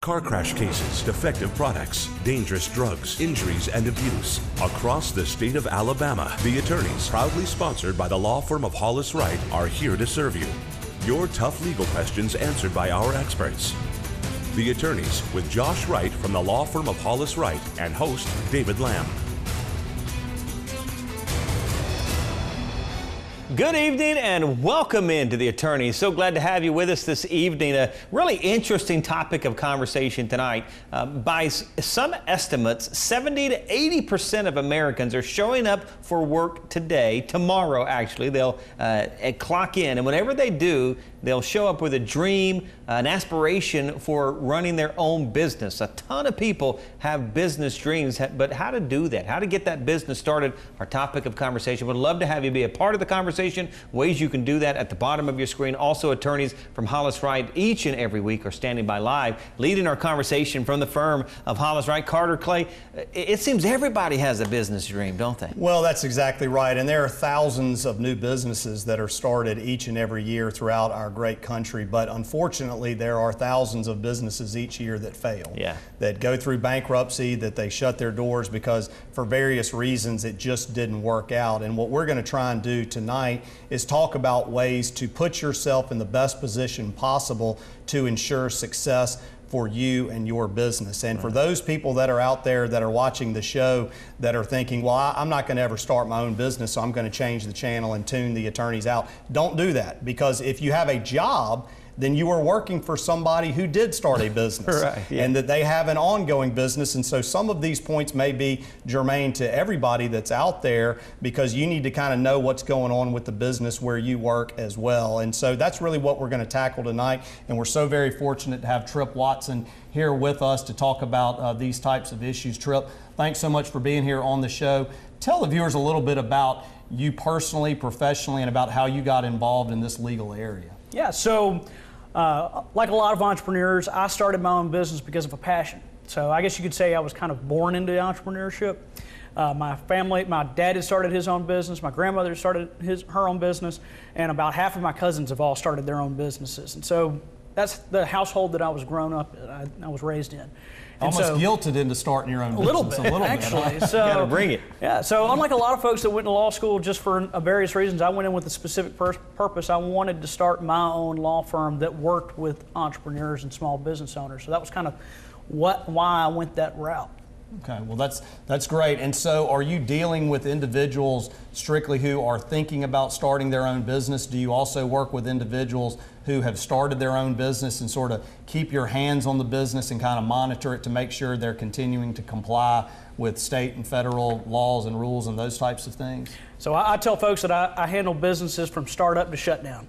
Car crash cases, defective products, dangerous drugs, injuries, and abuse. Across the state of Alabama, the attorneys, proudly sponsored by the law firm of Hollis Wright, are here to serve you. Your tough legal questions answered by our experts. The attorneys with Josh Wright from the law firm of Hollis Wright and host David Lamb. Good evening and welcome into the attorneys. So glad to have you with us this evening. A really interesting topic of conversation tonight. By some estimates, 70 to 80% of Americans are showing up for work today, tomorrow actually. They'll clock in, and whenever they do, they'll show up with a dream, an aspiration for running their own business. A ton of people have business dreams, but how to do that, how to get that business started, our topic of conversation. Would love to have you be a part of the conversation. Ways you can do that at the bottom of your screen. Also, attorneys from Hollis Wright each and every week are standing by live, leading our conversation from the firm of Hollis Wright. Carter, Clay, it seems everybody has a business dream, don't they? Well, that's exactly right. And there are thousands of new businesses that are started each and every year throughout our great country. But unfortunately, there are thousands of businesses each year that fail, that go through bankruptcy, that they shut their doors because for various reasons it just didn't work out. And what we're going to try and do tonight is talk about ways to put yourself in the best position possible to ensure success for you and your business. And for those people that are out there that are watching the show that are thinking, well, I'm not going to ever start my own business, so I'm going to change the channel and tune the attorneys out. Don't do that, because if you have a job, then you are working for somebody who did start a business and that they have an ongoing business. And so some of these points may be germane to everybody that's out there, because you need to kind of know what's going on with the business where you work as well. And so that's really what we're going to tackle tonight. And we're so very fortunate to have Tripp Watson here with us to talk about these types of issues. Tripp, thanks so much for being here on the show. Tell the viewers a little bit about you personally, professionally, and about how you got involved in this legal area. Yeah, so like a lot of entrepreneurs, I started my own business because of a passion. So I guess you could say I was kind of born into entrepreneurship. My family, my dad had started his own business, my grandmother started her own business, and about half of my cousins have all started their own businesses. And so that's the household that I was grown up in, I was raised in. And almost guilted into starting your own business. A little bit, actually. So, you gotta bring it. Yeah, so unlike a lot of folks that went to law school just for various reasons, I went in with a specific purpose. I wanted to start my own law firm that worked with entrepreneurs and small business owners. So that was kind of why I went that route. Okay, well that's great. And so are you dealing with individuals strictly who are thinking about starting their own business? Do you also work with individuals who have started their own business and sort of keep your hands on the business and kind of monitor it to make sure they're continuing to comply with state and federal laws and rules and those types of things? So I tell folks that I handle businesses from startup to shutdown.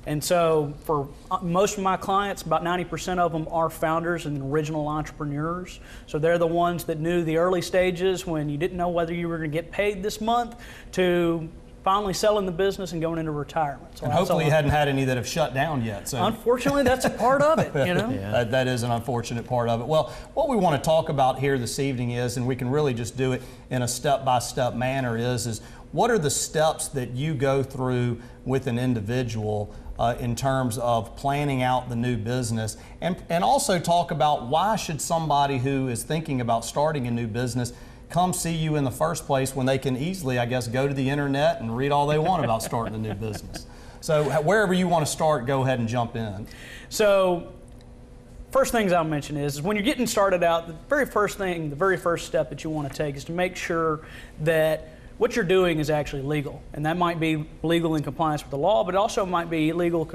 And so for most of my clients, about 90% of them are founders and original entrepreneurs. So they're the ones that knew the early stages when you didn't know whether you were going to get paid this month, to finally selling the business and going into retirement. So and hopefully you hadn't had any that have shut down yet. So unfortunately, that's a part of it, you know? That is an unfortunate part of it. Well, what we want to talk about here this evening is, and we can really just do it in a step-by-step manner, is what are the steps that you go through with an individual in terms of planning out the new business, and also talk about why should somebody who is thinking about starting a new business come see you in the first place when they can easily, I guess, go to the internet and read all they want about starting a new business. So wherever you want to start, go ahead and jump in. So first things I'll mention is when you're getting started out, the very first step that you want to take is to make sure that what you're doing is actually legal. And that might be legal in compliance with the law, but it also might be legal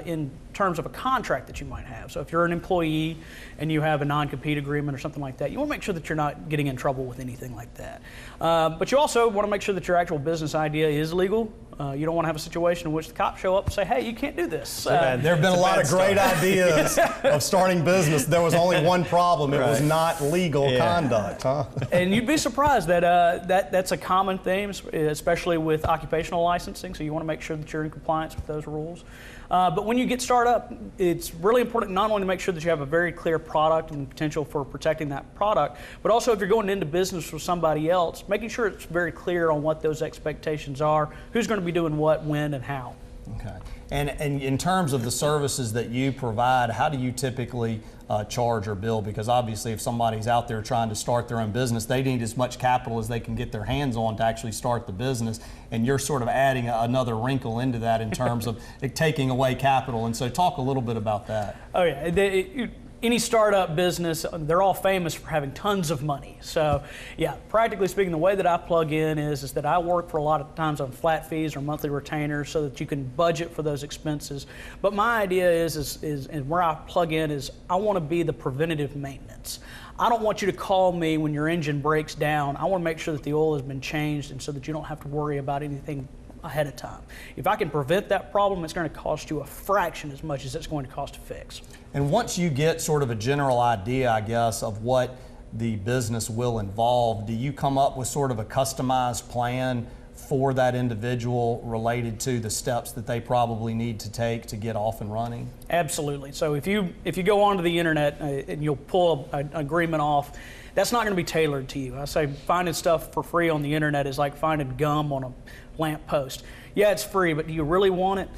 in terms of a contract that you might have. So if you're an employee and you have a non-compete agreement or something like that, you want to make sure that you're not getting in trouble with anything like that. But you also want to make sure that your actual business idea is legal. You don't want to have a situation in which the cops show up and say, hey, you can't do this. There have been a lot of great ideas of starting business. There was only one problem. It was not legal conduct. Huh? And you'd be surprised that, that's a common theme, especially with occupational licensing. So you want to make sure that you're in compliance with those rules. But when you get started up, it's really important not only to make sure that you have a very clear product and potential for protecting that product, but also if you're going into business with somebody else, making sure it's very clear on what those expectations are, who's going to be doing what, when, and how. Okay. And in terms of the services that you provide, how do you typically charge or bill? Because obviously if somebody's out there trying to start their own business, they need as much capital as they can get their hands on to actually start the business. And you're sort of adding another wrinkle into that in terms of taking away capital. And so talk a little bit about that. Oh yeah. Any startup business, they're all famous for having tons of money. So yeah, practically speaking, the way that I plug in is that I work for a lot of times on flat fees or monthly retainers so that you can budget for those expenses. But my idea is and where I plug in is I want to be the preventative maintenance. I don't want you to call me when your engine breaks down. I want to make sure that the oil has been changed and so that you don't have to worry about anything ahead of time. If I can prevent that problem, it's going to cost you a fraction as much as it's going to cost to fix. And once you get sort of a general idea, I guess, of what the business will involve, do you come up with sort of a customized plan for that individual related to the steps that they probably need to take to get off and running? Absolutely. So if you go onto the internet and you'll pull an agreement off, that's not going to be tailored to you. I say finding stuff for free on the internet is like finding gum on a lamp post. Yeah, it's free, but do you really want it?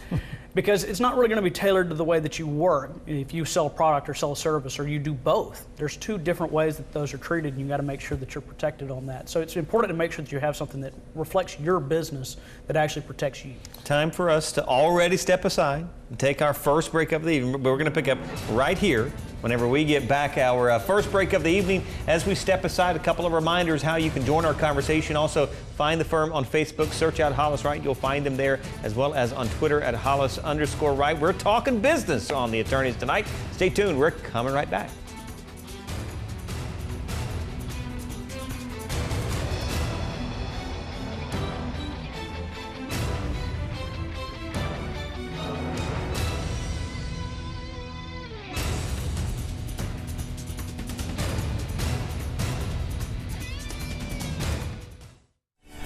Because it's not really going to be tailored to the way that you work. If you sell a product or sell a service, or you do both, there's two different ways that those are treated, and you got to make sure that you're protected on that. So it's important to make sure that you have something that reflects your business that actually protects you. Time for us to already step aside and take our first break of the evening. We're going to pick up right here whenever we get back our first break of the evening. As we step aside, a couple of reminders how you can join our conversation. Also, find the firm on Facebook, search out Hollis Wright. You'll find them there, as well as on Twitter at Hollis_Wright. We're talking business on The Attorneys tonight. Stay tuned. We're coming right back.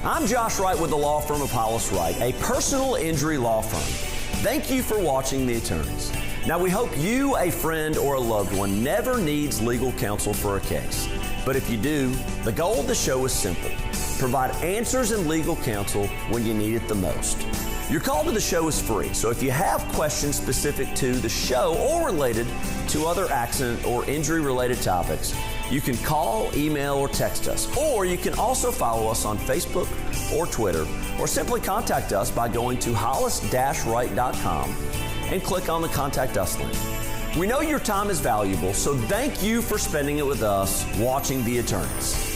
I'm Josh Wright with the law firm of Hollis Wright, a personal injury law firm. Thank you for watching The Attorneys. Now, we hope you, a friend, or a loved one never needs legal counsel for a case. But if you do, the goal of the show is simple. Provide answers and legal counsel when you need it the most. Your call to the show is free, so if you have questions specific to the show or related to other accident or injury-related topics, you can call, email, or text us. Or you can also follow us on Facebook or Twitter, or simply contact us by going to hollis-wright.com and click on the Contact Us link. We know your time is valuable, so thank you for spending it with us watching The Attorneys.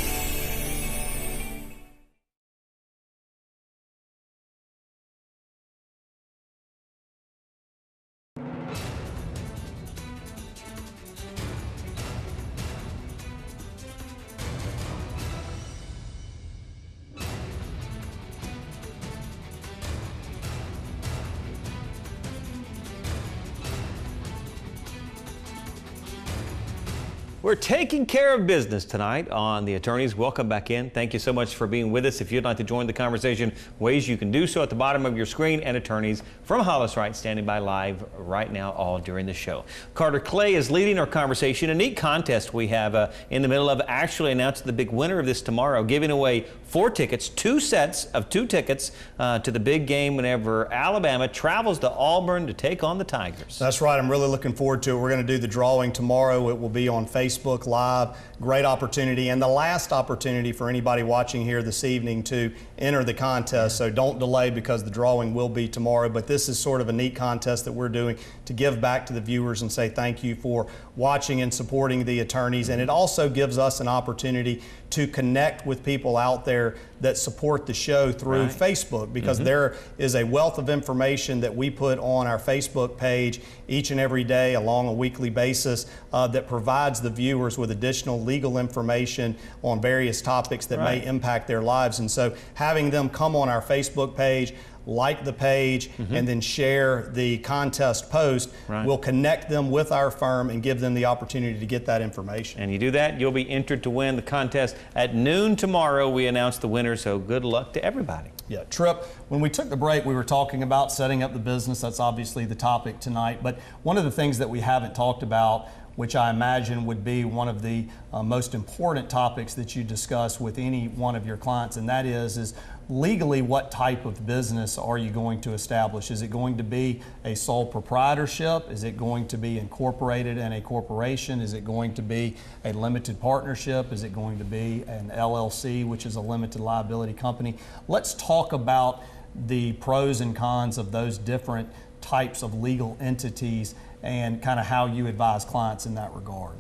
We're taking care of business tonight on The Attorneys. Welcome back in. Thank you so much for being with us. If you'd like to join the conversation, ways you can do so at the bottom of your screen, and attorneys from Hollis Wright standing by live right now all during the show. Carter Clay is leading our conversation. A neat contest we have in the middle of, actually announcing the big winner of this tomorrow, giving away 4 tickets, 2 sets of 2 tickets to the big game whenever Alabama travels to Auburn to take on the Tigers. That's right. I'm really looking forward to it. We're going to do the drawing tomorrow. It will be on Facebook Live. Great opportunity, and the last opportunity for anybody watching here this evening to enter the contest. So don't delay, because the drawing will be tomorrow. But this is sort of a neat contest that we're doing to give back to the viewers and say thank you for watching and supporting The Attorneys. And it also gives us an opportunity to connect with people out there that support the show through Facebook, because there is a wealth of information that we put on our Facebook page each and every day along a weekly basis that provides the viewers with additional legal information on various topics that may impact their lives. And so having them come on our Facebook page, like the page, and then share the contest post will connect them with our firm and give them the opportunity to get that information. And you do that, you'll be entered to win the contest. At noon tomorrow, we announce the winner, so good luck to everybody. Yeah, Tripp, when we took the break, we were talking about setting up the business. That's obviously the topic tonight. But one of the things that we haven't talked about which I imagine would be one of the most important topics that you discuss with any one of your clients, and that is legally, what type of business are you going to establish? Is it going to be a sole proprietorship? Is it going to be incorporated in a corporation? Is it going to be a limited partnership? Is it going to be an LLC, which is a limited liability company? Let's talk about the pros and cons of those different types of legal entities and kind of how you advise clients in that regard.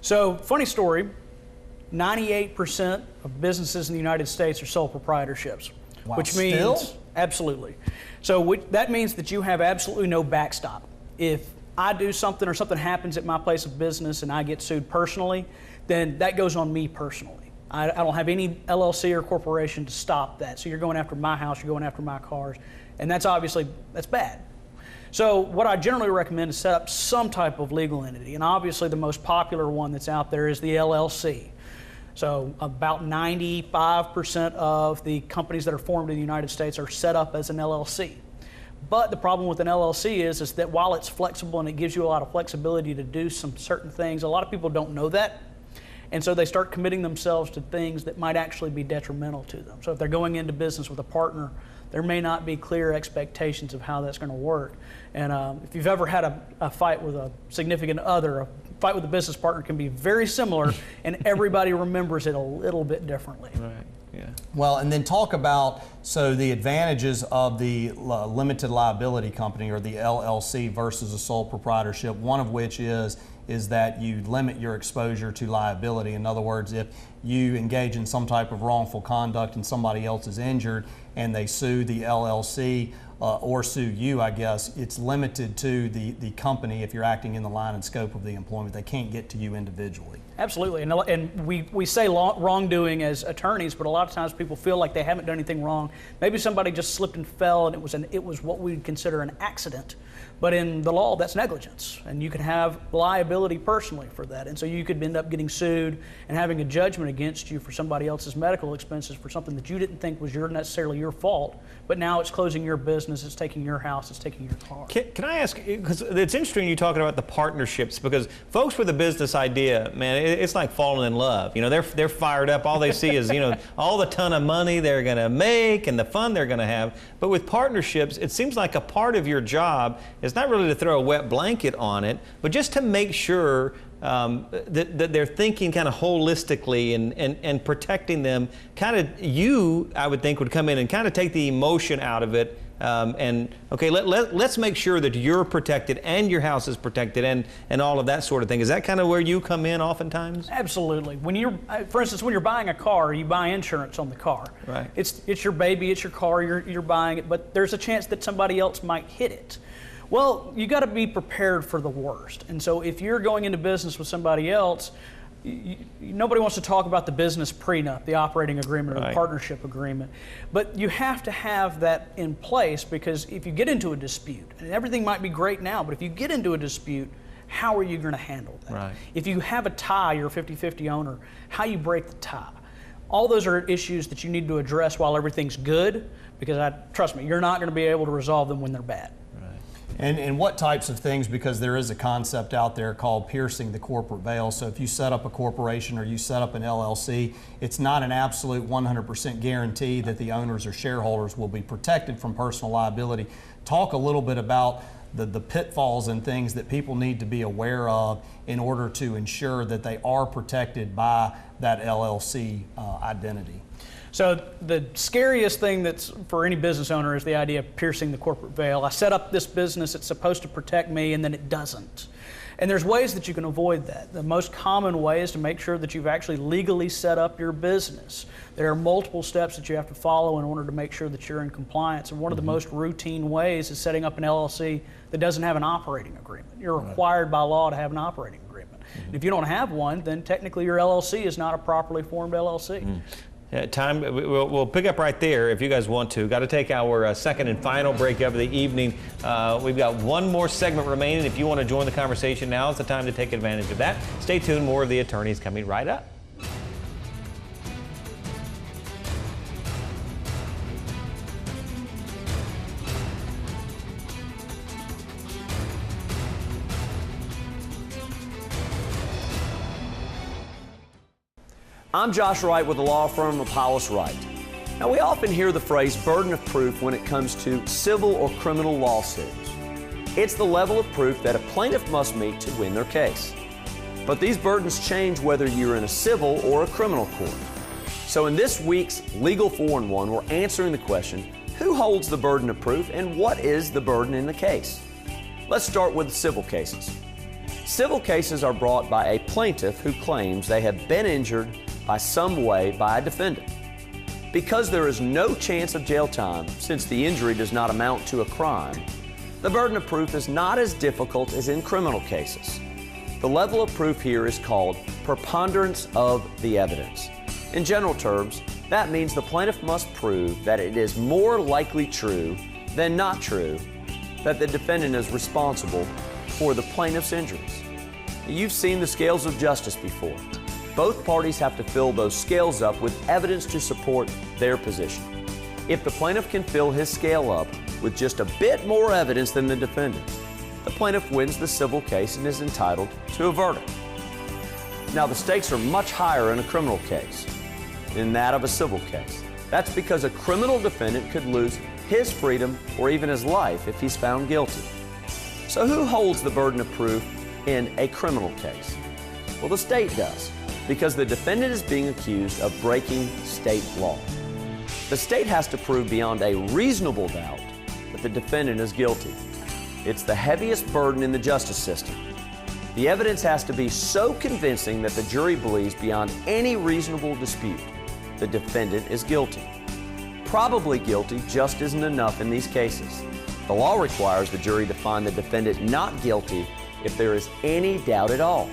So, funny story, 98% of businesses in the United States are sole proprietorships, wow, which means, still? Absolutely. So that means that you have absolutely no backstop. If I do something or something happens at my place of business and I get sued personally, then that goes on me personally. I don't have any LLC or corporation to stop that. So you're going after my house, you're going after my cars, and that's bad. So what I generally recommend is set up some type of legal entity, and obviously the most popular one that's out there is the LLC. So about 95% of the companies that are formed in the United States are set up as an LLC. But the problem with an LLC is that while it's flexible and it gives you a lot of flexibility to do some certain things, a lot of people don't know that. And so they start committing themselves to things that might actually be detrimental to them. So if they're going into business with a partner, there may not be clear expectations of how that's going to work. And if you've ever had a fight with a significant other, a fight with a business partner can be very similar, and everybody remembers it a little bit differently. Right. Yeah. Well, and then talk about the advantages of the limited liability company, or the LLC, versus a sole proprietorship. One of which is that you limit your exposure to liability. In other words, if you engage in some type of wrongful conduct and somebody else is injured and they sue the LLC or sue you, I guess, it's limited to the company if you're acting in the line and scope of the employment. They can't get to you individually. Absolutely, and we say wrongdoing as attorneys, but a lot of times people feel like they haven't done anything wrong. Maybe somebody just slipped and fell, and it was what we would consider an accident. But in the law, that's negligence, and you can have liability personally for that. And so you could end up getting sued and having a judgment against you for somebody else's medical expenses for something that you didn't think was necessarily your fault, but now it's closing your business, it's taking your house, it's taking your car. Can I ask, because it's interesting you talking about the partnerships, because folks with a business idea, man, it's like falling in love. You know, they're fired up. All they see is, all the ton of money they're going to make and the fun they're going to have. But with partnerships, it seems like a part of your job is not really to throw a wet blanket on it, but just to make sure that they're thinking kind of holistically and protecting them. Kind of I would think, would come in and kind of take the emotion out of it. Let's make sure that you're protected and your house is protected and all of that sort of thing. Is that kind of where you come in oftentimes? Absolutely. For instance, when you're buying a car, you buy insurance on the car. Right. It's your baby, it's your car, you're buying it, but there's a chance that somebody else might hit it. Well, you got to be prepared for the worst. And so if you're going into business with somebody else, nobody wants to talk about the business prenup, the operating agreement, or the partnership agreement. But you have to have that in place, because if you get into a dispute, and everything might be great now, but if you get into a dispute, how are you going to handle that? Right. If you have a tie, you're a 50-50 owner, how you break the tie. All those are issues that you need to address while everything's good, because trust me, you're not going to be able to resolve them when they're bad. And what types of things, because there is a concept out there called piercing the corporate veil. So if you set up a corporation or you set up an LLC, it's not an absolute 100% guarantee that the owners or shareholders will be protected from personal liability. Talk a little bit about the pitfalls and things that people need to be aware of in order to ensure that they are protected by that LLC identity. So the scariest thing that's for any business owner is the idea of piercing the corporate veil. I set up this business, it's supposed to protect me, and then it doesn't. And there's ways that you can avoid that. The most common way is to make sure that you've actually legally set up your business. There are multiple steps that you have to follow in order to make sure that you're in compliance. And one of the most routine ways is setting up an LLC that doesn't have an operating agreement. You're required by law to have an operating agreement. And if you don't have one, then technically your LLC is not a properly formed LLC. We'll pick up right there if you guys want to. Got to take our second and final break of the evening. We've got one more segment remaining. If you want to join the conversation, now is the time to take advantage of that. Stay tuned. More of the attorneys coming right up. I'm Josh Wright with the law firm of Hollis Wright. Now, we often hear the phrase burden of proof when it comes to civil or criminal lawsuits. It's the level of proof that a plaintiff must meet to win their case. But these burdens change whether you're in a civil or a criminal court. So in this week's Legal 4-in-1, we're answering the question, who holds the burden of proof and what is the burden in the case? Let's start with civil cases. Civil cases are brought by a plaintiff who claims they have been injured by some way by a defendant. Because there is no chance of jail time, since the injury does not amount to a crime, the burden of proof is not as difficult as in criminal cases. The level of proof here is called preponderance of the evidence. In general terms, that means the plaintiff must prove that it is more likely true than not true that the defendant is responsible for the plaintiff's injuries. You've seen the scales of justice before. Both parties have to fill those scales up with evidence to support their position. If the plaintiff can fill his scale up with just a bit more evidence than the defendant, the plaintiff wins the civil case and is entitled to a verdict. Now, the stakes are much higher in a criminal case than that of a civil case. That's because a criminal defendant could lose his freedom or even his life if he's found guilty. So who holds the burden of proof in a criminal case? Well, the state does, because the defendant is being accused of breaking state law. The state has to prove beyond a reasonable doubt that the defendant is guilty. It's the heaviest burden in the justice system. The evidence has to be so convincing that the jury believes beyond any reasonable dispute the defendant is guilty. Probably guilty just isn't enough in these cases. The law requires the jury to find the defendant not guilty if there is any doubt at all.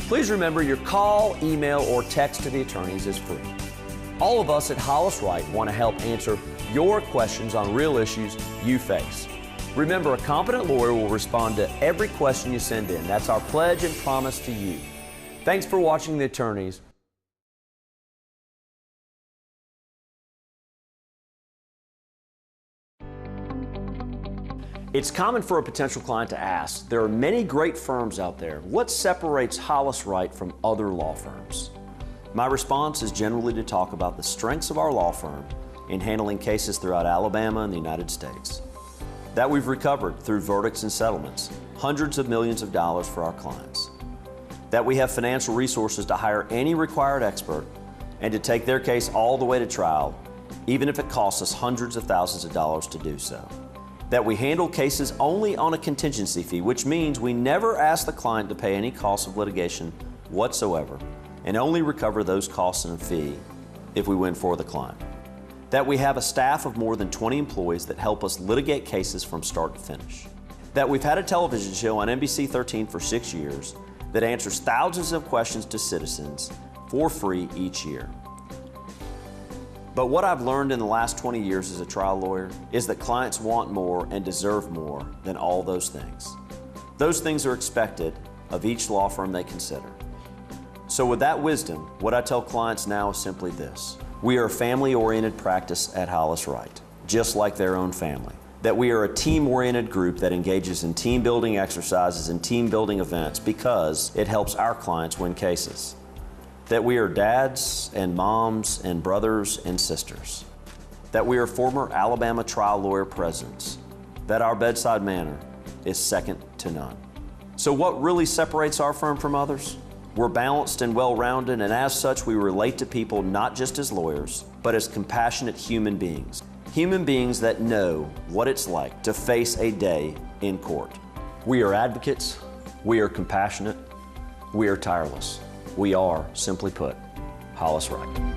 Please remember, your call, email, or text to the attorneys is free. All of us at Hollis Wright want to help answer your questions on real issues you face. Remember, a competent lawyer will respond to every question you send in. That's our pledge and promise to you. Thanks for watching The Attorneys. It's common for a potential client to ask, there are many great firms out there. What separates Hollis Wright from other law firms? My response is generally to talk about the strengths of our law firm in handling cases throughout Alabama and the United States. That we've recovered through verdicts and settlements, hundreds of millions of dollars for our clients. That we have financial resources to hire any required expert and to take their case all the way to trial, even if it costs us hundreds of thousands of dollars to do so. That we handle cases only on a contingency fee, which means we never ask the client to pay any costs of litigation whatsoever, and only recover those costs in a fee if we win for the client. That we have a staff of more than 20 employees that help us litigate cases from start to finish. That we've had a television show on NBC 13 for 6 years that answers thousands of questions to citizens for free each year. But what I've learned in the last 20 years as a trial lawyer is that clients want more and deserve more than all those things. Those things are expected of each law firm they consider. So with that wisdom, what I tell clients now is simply this. We are a family-oriented practice at Hollis Wright, just like their own family. That we are a team-oriented group that engages in team-building exercises and team-building events because it helps our clients win cases. That we are dads and moms and brothers and sisters. That we are former Alabama trial lawyer presidents. That our bedside manner is second to none. So what really separates our firm from others? We're balanced and well-rounded, and as such, we relate to people not just as lawyers, but as compassionate human beings. Human beings that know what it's like to face a day in court. We are advocates, we are compassionate, we are tireless. We are, simply put, Hollis Wright.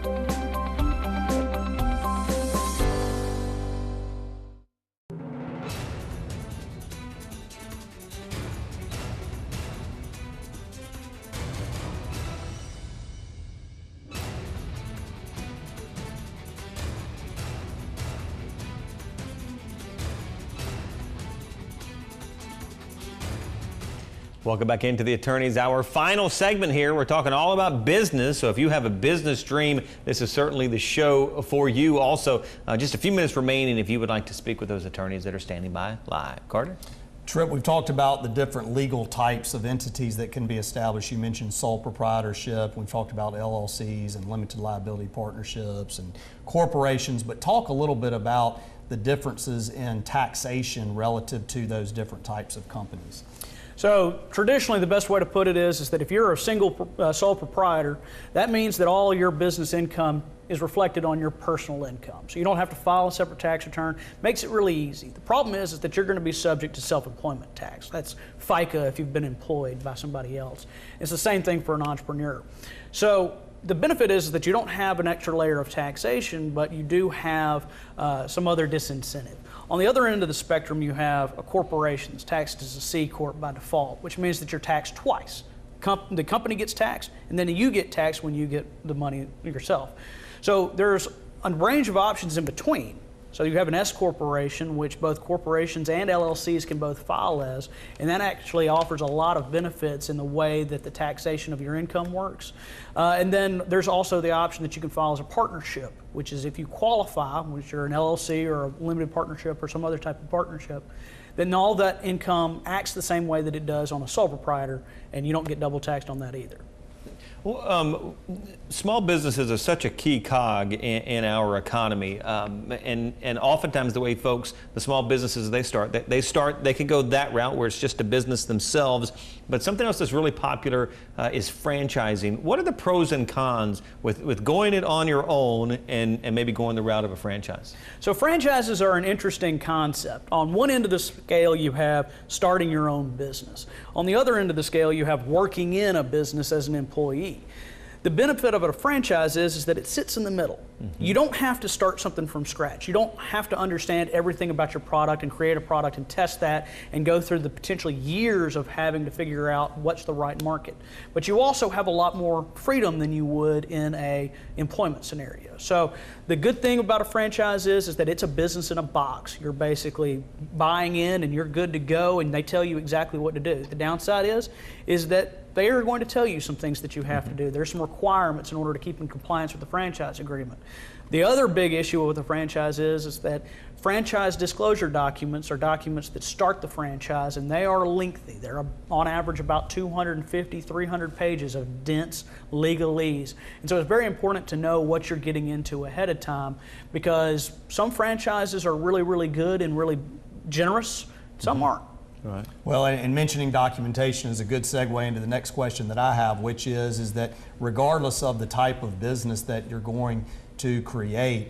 Welcome back into the Attorney's Hour. Final segment here. We're talking all about business. So if you have a business dream, this is certainly the show for you. Also, just a few minutes remaining if you would like to speak with those attorneys that are standing by live. Carter? Tripp, we've talked about the different legal types of entities that can be established. You mentioned sole proprietorship. We've talked about LLCs and limited liability partnerships and corporations, but talk a little bit about the differences in taxation relative to those different types of companies. So traditionally, the best way to put it is that if you're a single sole proprietor, that means that all your business income is reflected on your personal income. So you don't have to file a separate tax return. Makes it really easy. The problem is that you're going to be subject to self-employment tax. That's FICA if you've been employed by somebody else. It's the same thing for an entrepreneur. So the benefit is that you don't have an extra layer of taxation, but you do have some other disincentive. On the other end of the spectrum, you have a corporation that's taxed as a C Corp by default, which means that you're taxed twice. The company gets taxed, and then you get taxed when you get the money yourself. So there's a range of options in between. So you have an S corporation, which both corporations and LLCs can both file as, and that actually offers a lot of benefits in the way that the taxation of your income works. And then there's also the option that you can file as a partnership, which is if you qualify, which you're an LLC or a limited partnership or some other type of partnership, then all that income acts the same way that it does on a sole proprietor, and you don't get double taxed on that either. Well, small businesses are such a key cog in our economy, and oftentimes the way folks, the small businesses, they can go that route where it's just a business themselves. But something else that's really popular is franchising. What are the pros and cons with going it on your own and maybe going the route of a franchise? So franchises are an interesting concept. On one end of the scale, you have starting your own business. On the other end of the scale, you have working in a business as an employee. The benefit of a franchise is that it sits in the middle. Mm-hmm. You don't have to start something from scratch. You don't have to understand everything about your product and create a product and test that and go through the potentially years of having to figure out what's the right market. But you also have a lot more freedom than you would in a employment scenario. So the good thing about a franchise is that it's a business in a box. You're basically buying in and you're good to go, and they tell you exactly what to do. The downside is that they are going to tell you some things that you have to do. There's some requirements in order to keep in compliance with the franchise agreement. The other big issue with the franchise is that franchise disclosure documents are documents that start the franchise, and they are lengthy. They're on average about 250, 300 pages of dense legalese. And so it's very important to know what you're getting into ahead of time, because some franchises are really, really good and really generous. Some aren't. Right. Well, and mentioning documentation is a good segue into the next question that I have, which is that regardless of the type of business that you're going to create,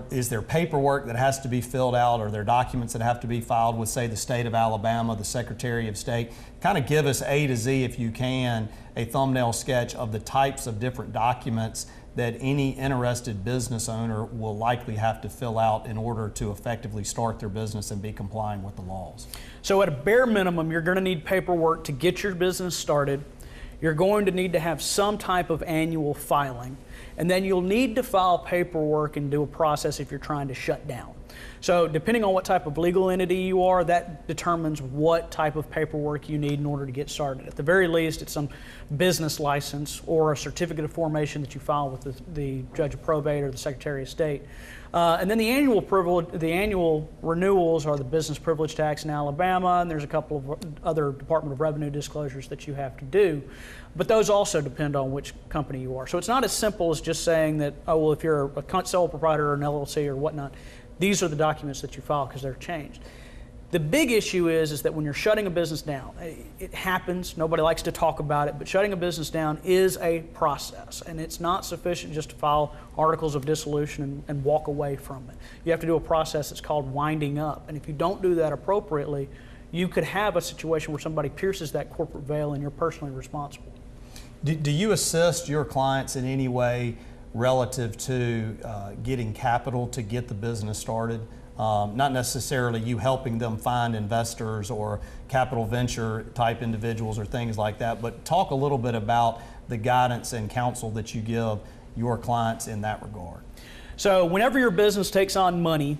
is there paperwork that has to be filled out, or are there documents that have to be filed with, say, the state of Alabama, the Secretary of State? Kind of give us A to Z, if you can, a thumbnail sketch of the types of different documents that any interested business owner will likely have to fill out in order to effectively start their business and be complying with the laws. So at a bare minimum, you're going to need paperwork to get your business started. You're going to need to have some type of annual filing. And then you'll need to file paperwork and do a process if you're trying to shut down. So depending on what type of legal entity you are, that determines what type of paperwork you need in order to get started. At the very least, it's some business license or a certificate of formation that you file with the judge of probate or the Secretary of State. And then the annual renewals are the business privilege tax in Alabama, and there's a couple of other Department of Revenue disclosures that you have to do. But those also depend on which company you are. So it's not as simple as just saying that, oh, well, if you're a sole proprietor or an LLC or whatnot, these are the documents that you file because they're changed. The big issue is that when you're shutting a business down, it happens, nobody likes to talk about it, but shutting a business down is a process, and it's not sufficient just to file articles of dissolution and walk away from it. You have to do a process that's called winding up, and if you don't do that appropriately, you could have a situation where somebody pierces that corporate veil and you're personally responsible. Do you assist your clients in any way relative to getting capital to get the business started? Not necessarily you helping them find investors or capital venture type individuals or things like that, but talk a little bit about the guidance and counsel that you give your clients in that regard. So whenever your business takes on money,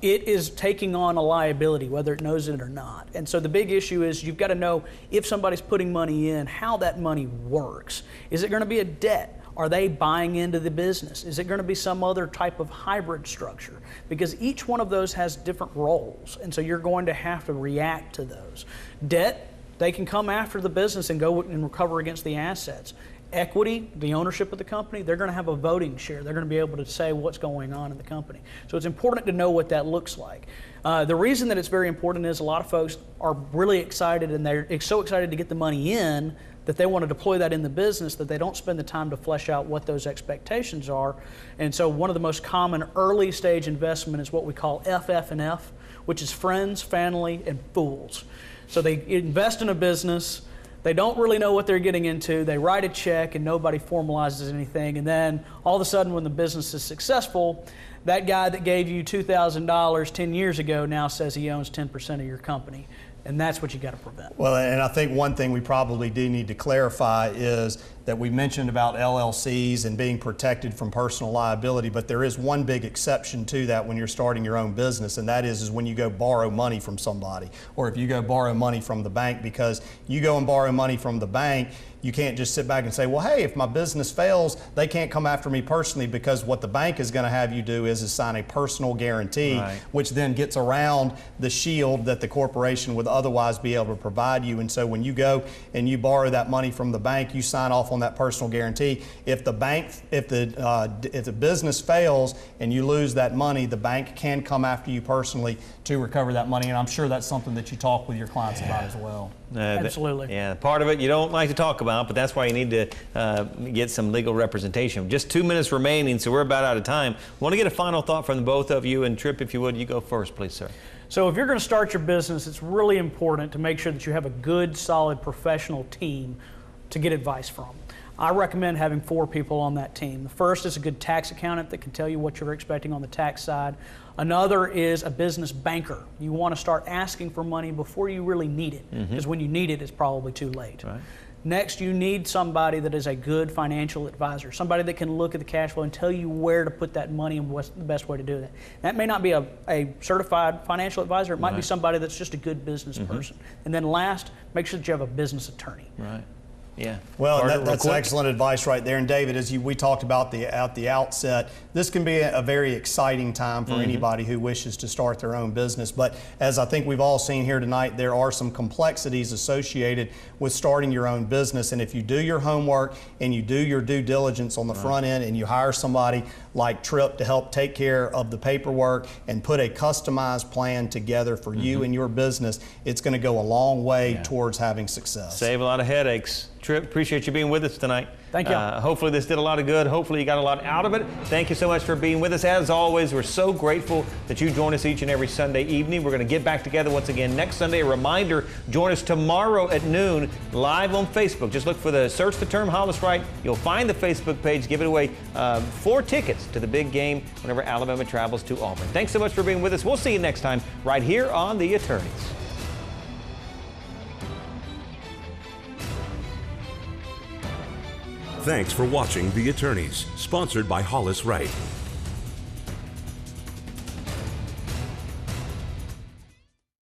it is taking on a liability, whether it knows it or not. And so the big issue is you've got to know if somebody's putting money in, how that money works. Is it going to be a debt? Are they buying into the business? Is it going to be some other type of hybrid structure? Because each one of those has different roles, and so you're going to have to react to those. Debt, they can come after the business and go and recover against the assets. Equity, the ownership of the company, they're going to have a voting share. They're going to be able to say what's going on in the company. So it's important to know what that looks like. The reason that it's very important is a lot of folks are really excited, and they're so excited to get the money in that they want to deploy that in the business that they don't spend the time to flesh out what those expectations are. And so one of the most common early stage investment is what we call FF&F, which is friends, family, and fools. So they invest in a business, they don't really know what they're getting into, they write a check and nobody formalizes anything, and then all of a sudden when the business is successful, that guy that gave you $2,000 10 years ago now says he owns 10% of your company. And that's what you got to prevent. Well, and I think one thing we probably do need to clarify is that we mentioned about LLCs and being protected from personal liability, but there is one big exception to that when you're starting your own business, and that is when you go borrow money from somebody, or if you go borrow money from the bank, because you go and borrow money from the bank, you can't just sit back and say, well, hey, if my business fails, they can't come after me personally, because what the bank is going to have you do is sign a personal guarantee, right, which then gets around the shield that the corporation would otherwise be able to provide you. And so when you go and you borrow that money from the bank, you sign off on that personal guarantee. If the business fails and you lose that money, the bank can come after you personally to recover that money. And I'm sure that's something that you talk with your clients about as well. Absolutely. Yeah, part of it you don't like to talk about, but that's why you need to get some legal representation. Just 2 minutes remaining, so we're about out of time. I want to get a final thought from the both of you, and Tripp, if you would, you go first, please, sir. So if you're going to start your business, it's really important to make sure that you have a good, solid, professional team to get advice from. I recommend having 4 people on that team. The first is a good tax accountant that can tell you what you're expecting on the tax side. Another is a business banker. You want to start asking for money before you really need it, because when you need it, it's probably too late. Right. Next, you need somebody that is a good financial advisor, somebody that can look at the cash flow and tell you where to put that money and what's the best way to do that. That may not be a certified financial advisor. It might be somebody that's just a good business person. And then last, make sure that you have a business attorney. Right. Yeah. Well, that's excellent advice right there. And David, as we talked about at the outset, this can be a very exciting time for anybody who wishes to start their own business. But as I think we've all seen here tonight, there are some complexities associated with starting your own business. And if you do your homework and you do your due diligence on the front end, and you hire somebody like Tripp to help take care of the paperwork and put a customized plan together for you and your business, it's going to go a long way towards having success. Save a lot of headaches. Tripp, appreciate you being with us tonight. Thank you. Hopefully this did a lot of good. Hopefully you got a lot out of it. Thank you so much for being with us. As always, we're so grateful that you join us each and every Sunday evening. We're going to get back together once again next Sunday. A reminder, join us tomorrow at noon live on Facebook. Just search the term Hollis Wright. You'll find the Facebook page. Give it away 4 tickets to the big game whenever Alabama travels to Auburn. Thanks so much for being with us. We'll see you next time right here on The Attorneys. Thanks for watching The Attorneys, sponsored by Hollis Wright.